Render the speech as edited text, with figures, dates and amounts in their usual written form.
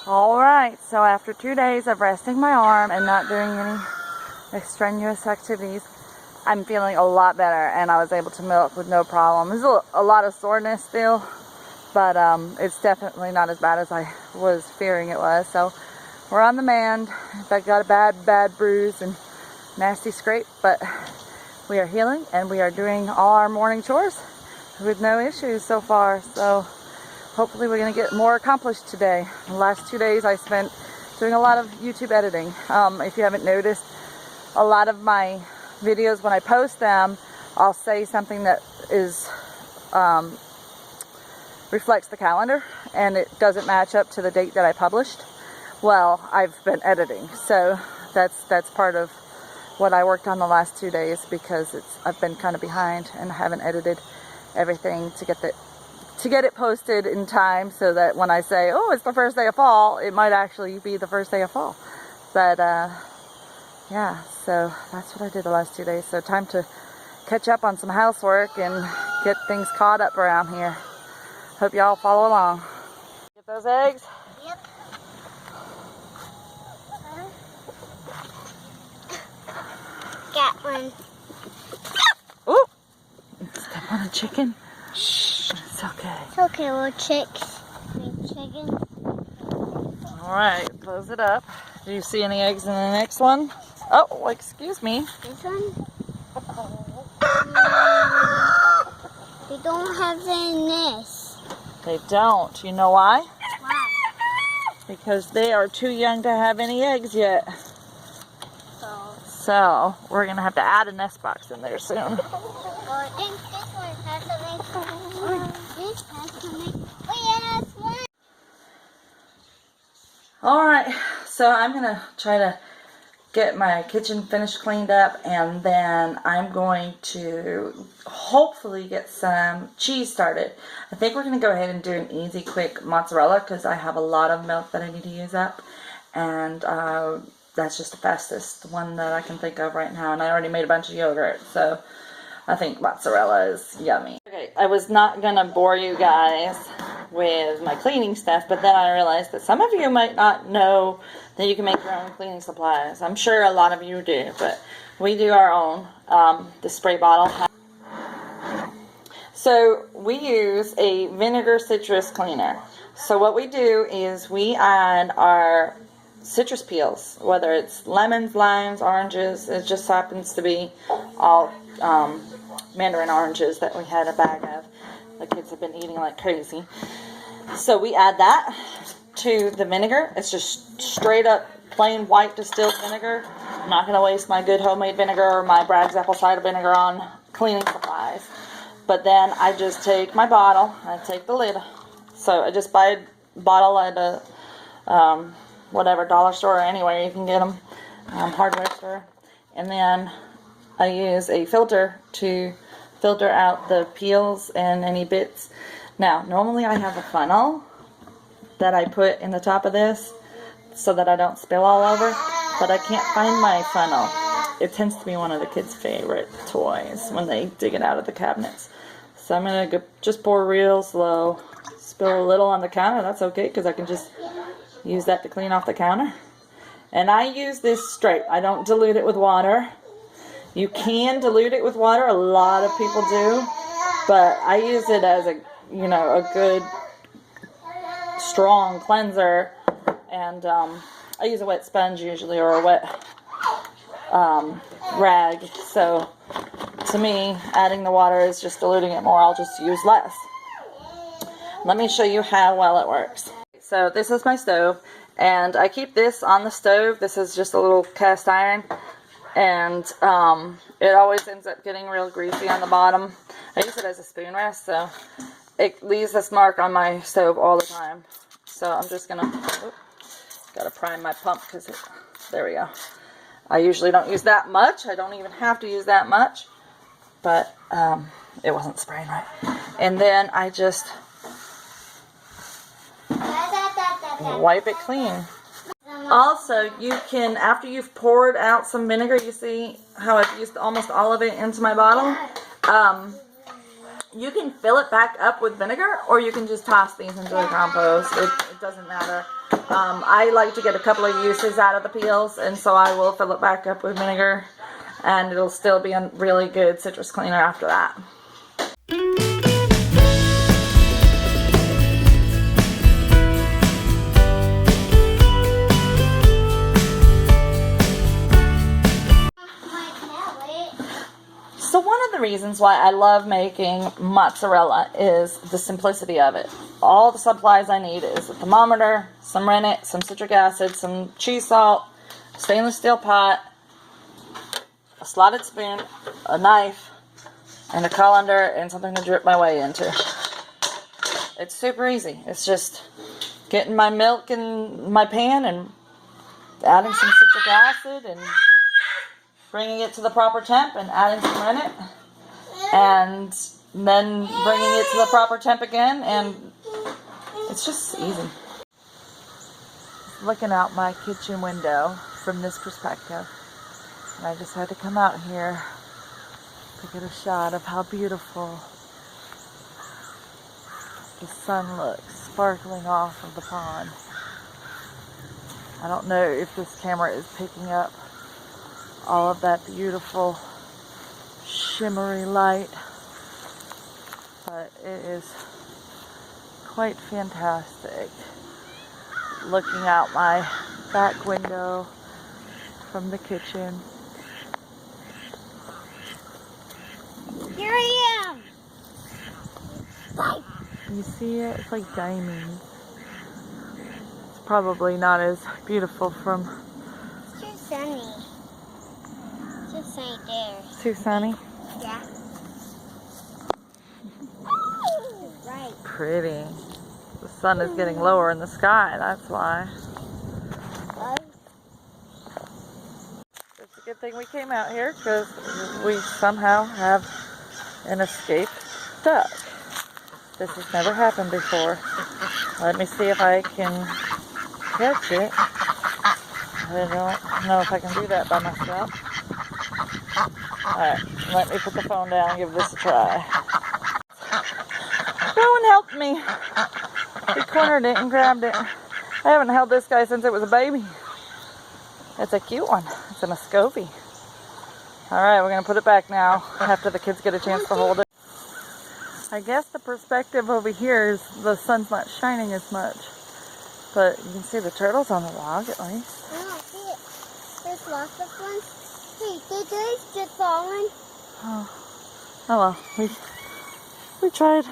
Alright, so after 2 days of resting my arm and not doing any extraneous activities, I'm feeling a lot better, and I was able to milk with no problem. There's a lot of soreness still, but it's definitely not as bad as I was fearing it was. So we're on the mend. In fact, got a bad bruise and nasty scrape, but we are healing and we are doing all our morning chores with no issues so far. So hopefully we're going to get more accomplished today. The last 2 days I spent doing a lot of YouTube editing. If you haven't noticed, a lot of my videos, when I post them, I'll say something that is reflects the calendar and it doesn't match up to the date that I published. Well, I've been editing, so that's part of what I worked on the last 2 days, because I've been kind of behind and haven't edited everything to get it posted in time, so that when I say, oh, it's the first day of fall, it might actually be the first day of fall. But yeah, so that's what I did the last 2 days. So time to catch up on some housework and get things caught up around here. Hope y'all follow along. Get those eggs? Yep. Got one. Ooh! Step on a chicken? Shh, it's okay. It's okay, little chicks. Chicken. Alright, close it up. Do you see any eggs in the next one? Oh, excuse me. This one? They don't have it in this. They don't. You know why? Why? Because they are too young to have any eggs yet. So we're going to have to add a nest box in there soon. Or I think this one has to make. Or this has to make. Oh, yeah, that's one. Alright, so I'm going to try to get my kitchen finished cleaned up, and then I'm going to hopefully get some cheese started. I think we're going to go ahead and do an easy, quick mozzarella, because I have a lot of milk that I need to use up, and that's just the fastest one that I can think of right now, and I already made a bunch of yogurt, so I think mozzarella is yummy. Okay, I was not going to bore you guys with my cleaning stuff, but then I realized that some of you might not know that you can make your own cleaning supplies. I'm sure a lot of you do, but we do our own. The spray bottle. So we use a vinegar citrus cleaner. So what we do is we add our citrus peels, whether it's lemons, limes, oranges. It just happens to be all mandarin oranges that we had a bag of. The kids have been eating like crazy. So we add that to the vinegar. It's just straight up plain white distilled vinegar. I'm not going to waste my good homemade vinegar or my Bragg's apple cider vinegar on cleaning supplies. But then I just take my bottle, I take the lid. So I just buy a bottle at a whatever dollar store or anywhere you can get them, hardware store. And then I use a filter to filter out the peels and any bits. Now, normally I have a funnel that I put in the top of this so that I don't spill all over, but I can't find my funnel. It tends to be one of the kids' favorite toys when they dig it out of the cabinets. So I'm going to just pour real slow. Spill a little on the counter, that's okay, because I can just use that to clean off the counter. And I use this straight. I don't dilute it with water. You can dilute it with water, a lot of people do, but I use it as a good strong cleanser, and I use a wet sponge usually, or a wet rag. So to me, adding the water is just diluting it more. I'll just use less. Let me show you how well it works. So this is my stove, and I keep this on the stove. This is just a little cast iron, and it always ends up getting real greasy on the bottom. I use it as a spoon rest, so it leaves this mark on my stove all the time. So I'm just gonna, gotta prime my pump, because there we go. I usually don't use that much. I don't even have to use that much, but it wasn't spraying right. And then I just wipe it clean. Also, you can, after you've poured out some vinegar, you see how I've used almost all of it into my bottle? You can fill it back up with vinegar, or you can just toss these into the compost. It doesn't matter. I like to get a couple of uses out of the peels, and so I will fill it back up with vinegar, and it'll still be a really good citrus cleaner after that. So one of the reasons why I love making mozzarella is the simplicity of it. All the supplies I need is a thermometer, some rennet, some citric acid, some cheese salt, stainless steel pot, a slotted spoon, a knife, and a colander, and something to drip my way into. It's super easy. It's just getting my milk in my pan and adding some citric acid and bringing it to the proper temp and adding some rennet, and then bringing it to the proper temp again, and it's just easy. Looking out my kitchen window from this perspective, and I just had to come out here to get a shot of how beautiful the sun looks sparkling off of the pond. I don't know if this camera is picking up all of that beautiful shimmery light, but it is quite fantastic looking out my back window from the kitchen. Here I am. You see it? It's like diamonds. It's probably not as beautiful from... It's too sunny. Just right there. Too sunny? Yeah. Right. Pretty. The sun is getting lower in the sky, that's why. It's a good thing we came out here, because we somehow have an escaped duck. This has never happened before. Let me see if I can catch it. I don't know if I can do that by myself. Alright, let me put the phone down and give this a try. Go and help me. He cornered it and grabbed it. I haven't held this guy since it was a baby. It's a cute one. It's a Muscovy. Alright, we're going to put it back now after the kids get a chance to hold it. I guess the perspective over here is the sun's not shining as much. But you can see the turtles on the log at least. I don't see it. There's lots of ones. Hey, did they just fallen? Oh well, we tried.